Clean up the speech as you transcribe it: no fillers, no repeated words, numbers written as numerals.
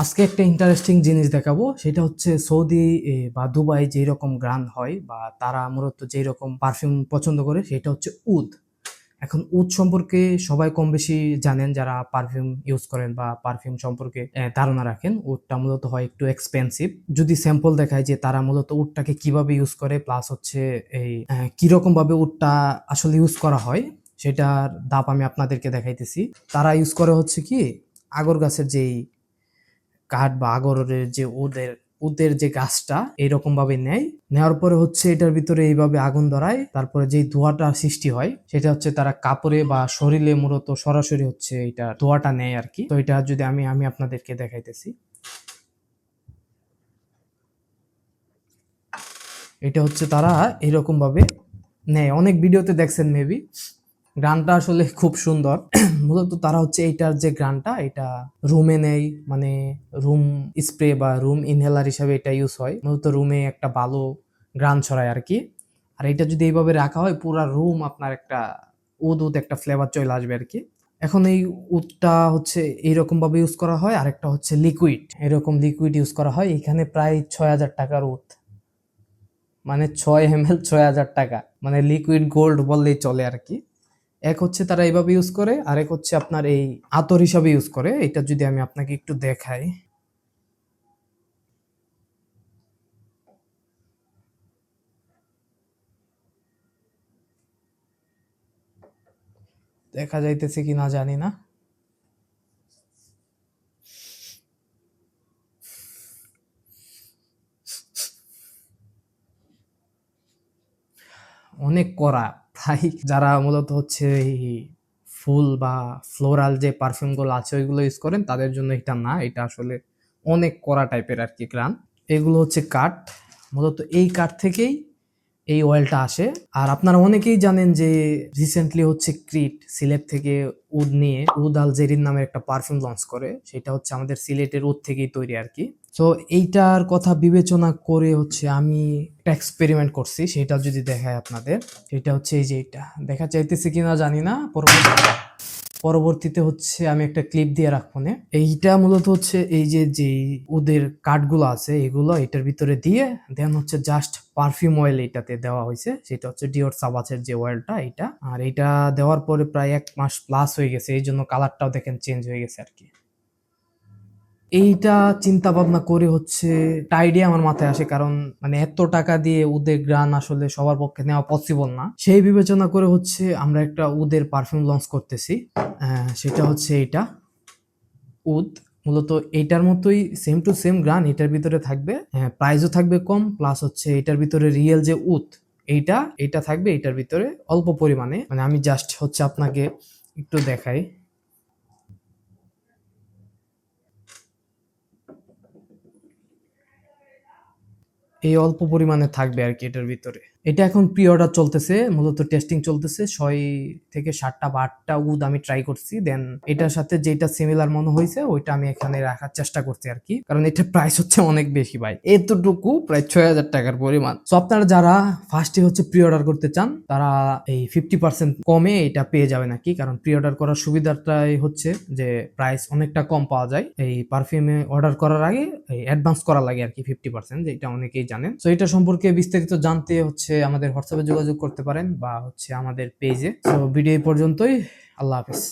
আজকে একটা ইন্টারেস্টিং জিনিস দেখাবো, সেটা হচ্ছে সৌদি বা দুবাই যেই রকম গ্রান হয় বা তারা মূলত যেই রকম পারফিউম পছন্দ করে সেটা হচ্ছে উদ। এখন উদ সম্পর্কে সবাই কম বেশি জানেন, যারা পারফিউম ইউজ করেন বা পারফিউম সম্পর্কে ধারণা রাখেন। উডটা মূলত হয় একটু এক্সপেন্সিভ। যদি স্যাম্পল দেখায় যে তারা মূলত উডটাকে কিভাবে ইউজ করে, প্লাস হচ্ছে এই কিরকম ভাবে উডটা আসলে ইউজ করা হয় সেটার দাপ আমি আপনাদেরকে দেখাইতেছি। তারা ইউজ করে হচ্ছে কি, আগর গাছের যেই কাঠ বা আগরের যে উদের উদের যে গাছটা এইরকম ভাবে নেয়, নেওয়ার পরে হচ্ছে এটার ভিতরে এইভাবে আগুন ধরায়, তারপরে যেই ধোঁয়াটা সৃষ্টি হয় সেটা হচ্ছে তারা কাপড়ে বা শরীরে মূলত সরাসরি হচ্ছে এটা ধোঁয়াটা নেয় আর কি। তো এটা যদি আমি আমি আপনাদেরকে দেখাইতেছি, এটা হচ্ছে তারা এরকম ভাবে নেয়। অনেক ভিডিওতে দেখছেন মেবি। গানটা আসলে খুব সুন্দর। মূলত তারা হচ্ছে এইটার যে গানটা, এটা রুমে নেই, মানে রুম স্প্রে বা রুম ইনহেলার হিসাবে এটা ইউজ হয়। মূলত রুমে একটা ভালো গ্রান ছড়ায় আর কি। আর এটা যদি এইভাবে রাখা হয়, পুরা রুম আপনার একটা উদ উদ একটা ফ্লেভার চলে আসবে আর কি। এখন এই উদটা হচ্ছে এইরকম ভাবে ইউজ করা হয়, আরেকটা হচ্ছে লিকুইড, এরকম লিকুইড ইউজ করা হয়। এখানে প্রায় ৬,০০০ টাকার উদ, মানে ৬ ml ৬,০০০ টাকা, মানে লিকুইড গোল্ড বললেই চলে আর কি। এক হচ্ছে তারা এইভাবে ইউজ করে, আরেক হচ্ছে আপনার এই আতর হিসাবে ইউজ করে। এটা যদি আমি আপনাকে একটু দেখাই, দেখা যাইতেছে কি না জানি না। অনেক কড়া। প্রায় যারা মূলত হচ্ছে এই ফুল বা ফ্লোরাল যে পারফিউম গুলো আছে ওইগুলো ইউজ করেন, তাদের জন্য এটা না। এটা আসলে অনেক কড়া টাইপের আর কি গ্রান। এগুলো হচ্ছে কাঠ, মূলত এই কাঠ থেকেই এই অয়েলটা আসে। আর আপনারা অনেকেই জানেন যে রিসেন্টলি হচ্ছে ক্রিট সিলেট থেকে উদ নিয়ে উদ আল জেরিন নামের একটা পারফিউম লঞ্চ করে। সেটা হচ্ছে আমাদের সিলেটের উদ থেকেই তৈরি আর কি। তো এইটার কথা বিবেচনা করে হচ্ছে আমি একটা এক্সপেরিমেন্ট করছি, সেটা যদি দেখায় আপনাদের। সেটা হচ্ছে এই যে, এটা দেখা চাইতেছে কিনা জানি না। পরবর্তীতে হচ্ছে আমি একটা ক্লিপ দিয়ে রাখবো না। এইটা মূলত হচ্ছে এই যে যে ওদের কাঠগুলো আছে এগুলো এটার ভিতরে দিয়ে দেন হচ্ছে জাস্ট পারফিউম অয়েল এটাতে দেওয়া হয়েছে। সেটা হচ্ছে ডিওর সাবাসের যে অয়েলটা এটা। আর এটা দেওয়ার পরে প্রায় 1 মাস প্লাস হয়ে গেছে, এই জন্য কালারটাও দেখেন চেঞ্জ হয়ে গেছে আর কি। এইটা চিন্তা ভাবনা করে হচ্ছে একটা আইডিয়া আমার মাথায় আসে, কারণ মানে এত টাকা দিয়ে উদের গ্রান আসলে সবার পক্ষে নেওয়া পসিবল না। সেই বিবেচনা করে হচ্ছে আমরা একটা উদের পারফিউম লঞ্চ করতেছি। সেটা হচ্ছে এটা উদ। মূলত এইটার মতোই সেম টু সেম গ্রান এটার ভিতরে থাকবে। প্রাইসও থাকবে কম, প্লাস হচ্ছে এটার ভিতরে রিয়েল যে উদ এইটা এটা থাকবে এটার ভিতরে অল্প পরিমাণে। মানে আমি জাস্ট হচ্ছে আপনাকে একটু দেখাই। এই অল্প পরিমাণে থাকবে আর কি এটার ভিতরে। এটা এখন প্রি অর্ডার চলতেছে, মূলত টেস্টিং চলতেছে। 6 থেকে 7টা বা 8টা উদ আমি ট্রাই করছি। দেন এটার সাথে যেটা সিমিলার মনে হয়েছে ওইটা আমি এখানে রাখার চেষ্টা করছি আর কি, কারণ এটার প্রাইস হচ্ছে অনেক বেশি ভাই। এতটুকু প্রায় 6,০০০ টাকার পরিমাণ। সো আপনারা যারা ফার্স্টে হচ্ছে প্রি অর্ডার করতে চান, তারা এই 50% কমে এটা পেয়ে যাবেন আর কি। কারণ প্রি অর্ডার করার সুবিধাটাই হচ্ছে যে প্রাইস অনেকটা কম পাওয়া যায়। এই পারফিউমে অর্ডার করার আগে এই অ্যাডভান্স করা লাগে আর কি 50%, যেটা অনেকেই জানেন। তো এটা সম্পর্কে বিস্তারিত জানতে হচ্ছে আমাদের হোয়াটসঅ্যাপে যোগাযোগ করতে পারেন বা হচ্ছে আমাদের পেজে। তো ভিডিও এই পর্যন্তই। আল্লাহ হাফেজ।